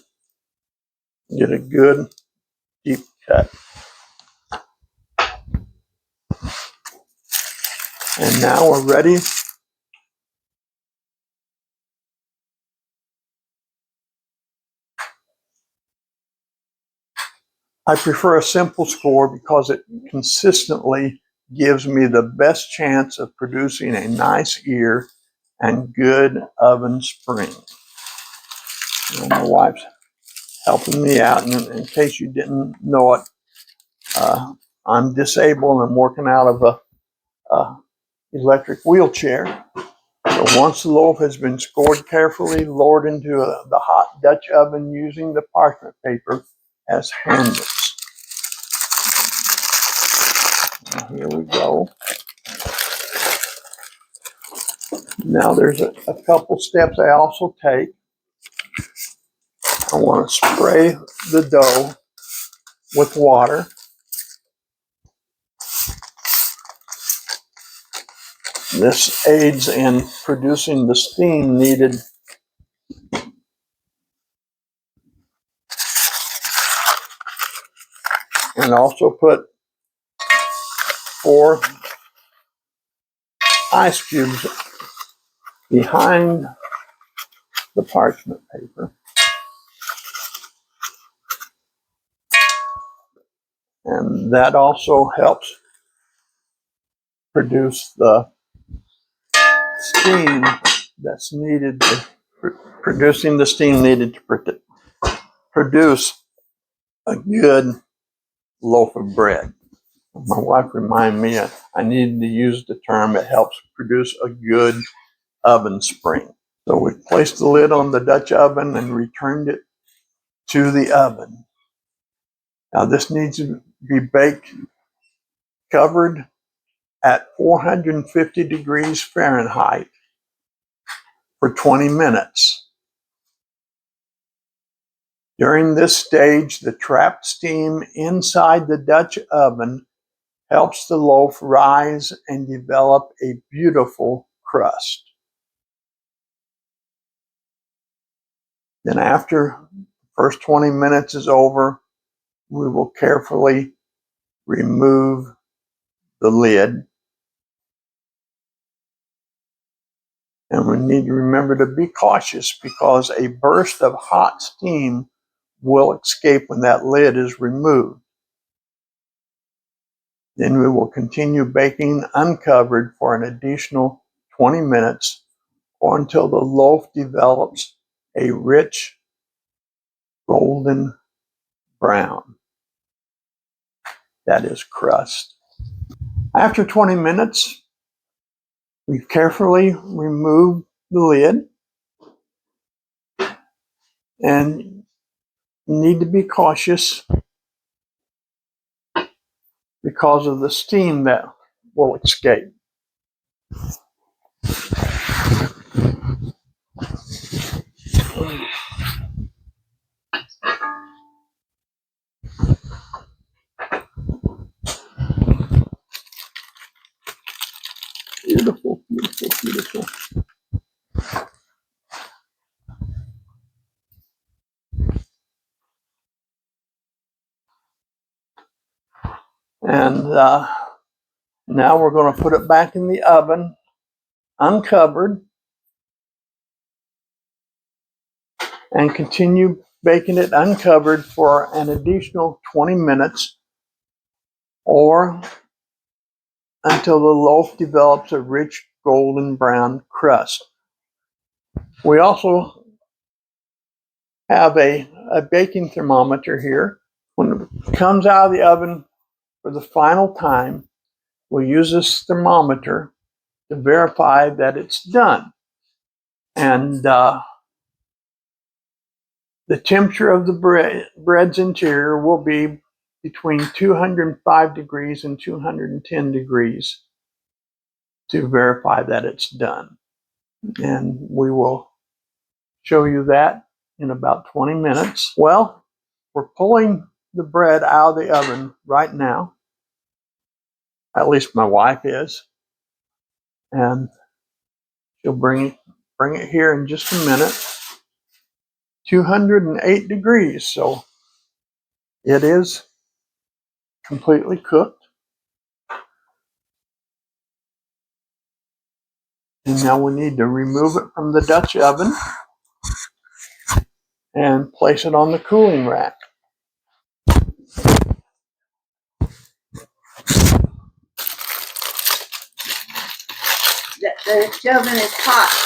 Speaker 1: you get a good deep cut. And now we're ready. I prefer a simple score because it consistently gives me the best chance of producing a nice ear and good oven spring. And my wife's helping me out. And in case you didn't know it, I'm disabled and working out of a electric wheelchair. So once the loaf has been scored carefully, lowered into the hot Dutch oven using the parchment paper as handles. Here we go. Now there's a couple steps I also take. I want to spray the dough with water. This aids in producing the steam needed and also put 4 ice cubes behind the parchment paper. And that also helps produce the steam that's needed to producing the steam needed to produce a good loaf of bread. My wife reminded me I needed to use the term it helps produce a good oven spring. So we placed the lid on the Dutch oven and returned it to the oven. Now this needs to be baked covered at 450 degrees Fahrenheit for 20 minutes. During this stage, the trapped steam inside the Dutch oven helps the loaf rise and develop a beautiful crust. Then after the first 20 minutes is over, we will carefully remove the lid. And we need to remember to be cautious because a burst of hot steam will escape when that lid is removed. Then we will continue baking uncovered for an additional 20 minutes or until the loaf develops a rich golden brown. That is crust. After 20 minutes, we carefully remove the lid, and you need to be cautious because of the steam that will escape. Beautiful, beautiful, beautiful. And now we're going to put it back in the oven, uncovered, and continue baking it uncovered for an additional 20 minutes or until the loaf develops a rich golden brown crust. We also have a baking thermometer here. When it comes out of the oven for the final time, we'll use this thermometer to verify that it's done. And the temperature of the bread's interior will be between 205 degrees and 210 degrees to verify that it's done. And we will show you that in about 20 minutes. Well, we're pulling the bread out of the oven right now. At least my wife is. And she'll bring it here in just a minute. 208 degrees, so it is completely cooked. And now we need to remove it from the Dutch oven and place it on the cooling rack.
Speaker 2: The oven is hot.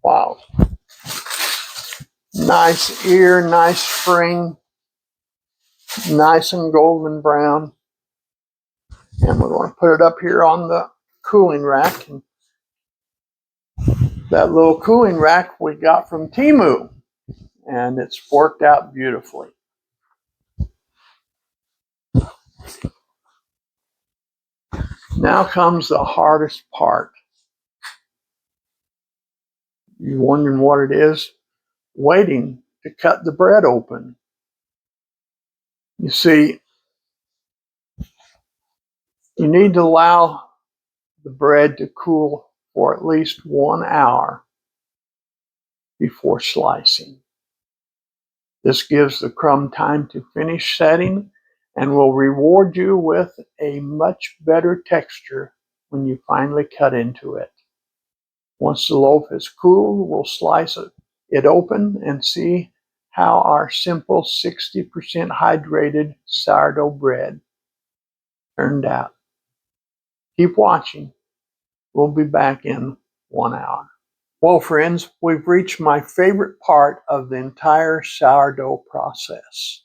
Speaker 1: Wow. Nice ear, nice spring, nice and golden brown. And we're going to put it up here on the cooling rack. And that little cooling rack we got from Temu, and it's worked out beautifully. Now comes the hardest part. You're wondering what it is? Waiting to cut the bread open. You see, you need to allow the bread to cool for at least 1 hour before slicing. This gives the crumb time to finish setting and will reward you with a much better texture when you finally cut into it. Once the loaf is cooled, we'll slice it open and see how our simple 60% hydrated sourdough bread turned out. Keep watching. We'll be back in 1 hour. Well, friends, we've reached my favorite part of the entire sourdough process.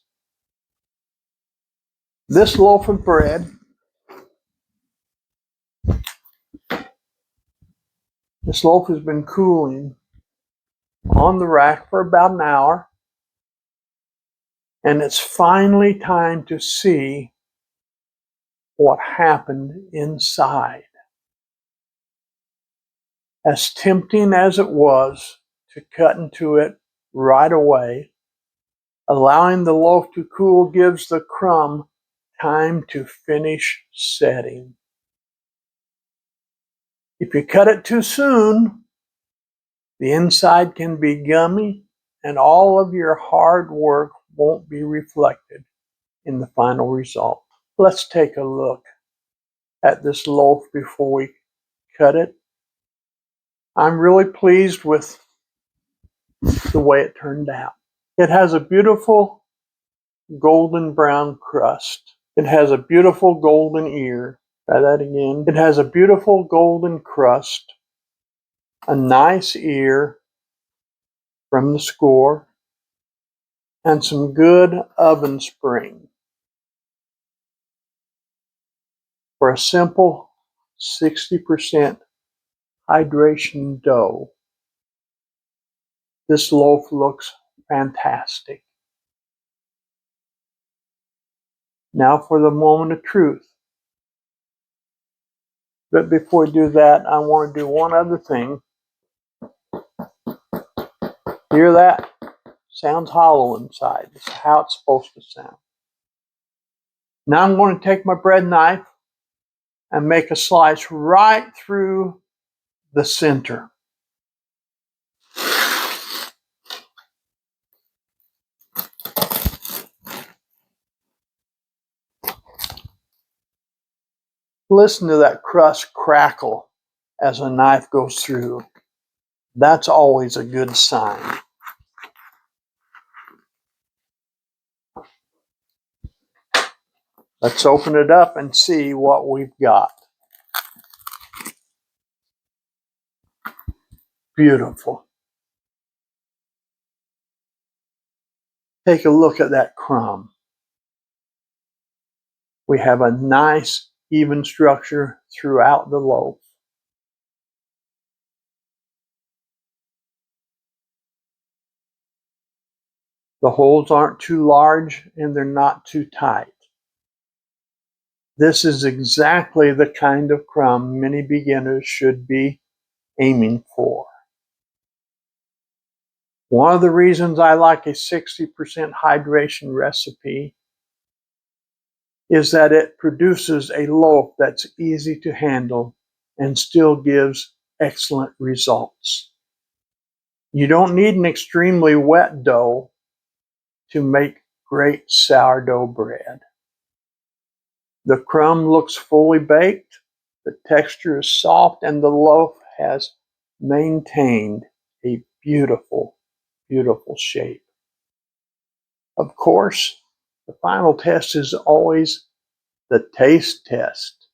Speaker 1: This loaf of bread, this loaf has been cooling on the rack for about an hour, and it's finally time to see what happened inside. As tempting as it was to cut into it right away, allowing the loaf to cool gives the crumb time to finish setting. If you cut it too soon, the inside can be gummy and all of your hard work won't be reflected in the final result. Let's take a look at this loaf before we cut it. I'm really pleased with the way it turned out. It has a beautiful golden brown crust. It has a beautiful golden ear. Try that again. It has a beautiful golden crust, a nice ear from the score, and some good oven spring. For a simple 60% hydration dough, this loaf looks fantastic. Now for the moment of truth. But before we do that, I want to do one other thing. Hear that? Sounds hollow inside. This is how it's supposed to sound. Now I'm going to take my bread knife and make a slice right through the center. Listen to that crust crackle as a knife goes through. That's always a good sign. Let's open it up and see what we've got. Beautiful. Take a look at that crumb. We have a nice even structure throughout the loaf. The holes aren't too large and they're not too tight. This is exactly the kind of crumb many beginners should be aiming for. One of the reasons I like a 60% hydration recipe is that it produces a loaf that's easy to handle and still gives excellent results. You don't need an extremely wet dough to make great sourdough bread. The crumb looks fully baked, the texture is soft, and the loaf has maintained a beautiful, beautiful shape. Of course, the final test is always the taste test.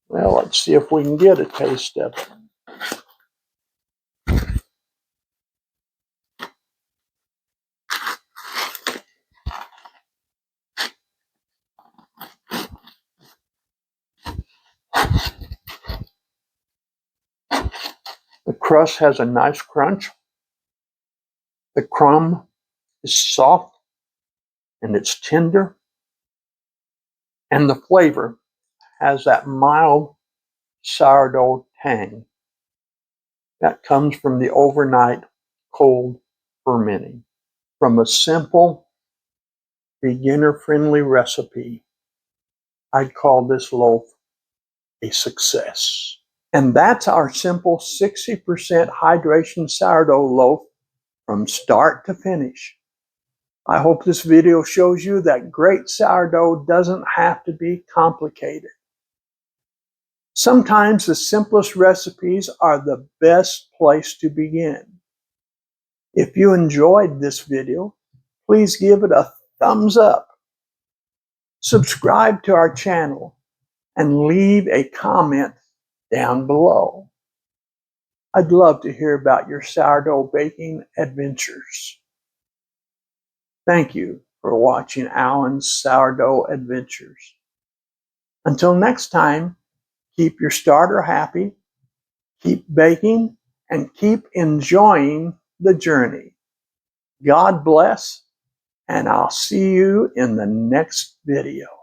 Speaker 1: Well, let's see if we can get a taste of it. The crust has a nice crunch. The crumb is soft and it's tender. And the flavor has that mild sourdough tang that comes from the overnight cold fermenting. From a simple, beginner-friendly recipe, I'd call this loaf a success. And that's our simple 60% hydration sourdough loaf from start to finish. I hope this video shows you that great sourdough doesn't have to be complicated. Sometimes the simplest recipes are the best place to begin. If you enjoyed this video, please give it a thumbs up. Subscribe to our channel and leave a comment down below. I'd love to hear about your sourdough baking adventures. Thank you for watching Alan's Sourdough Adventures. Until next time, keep your starter happy, keep baking, and keep enjoying the journey. God bless, and I'll see you in the next video.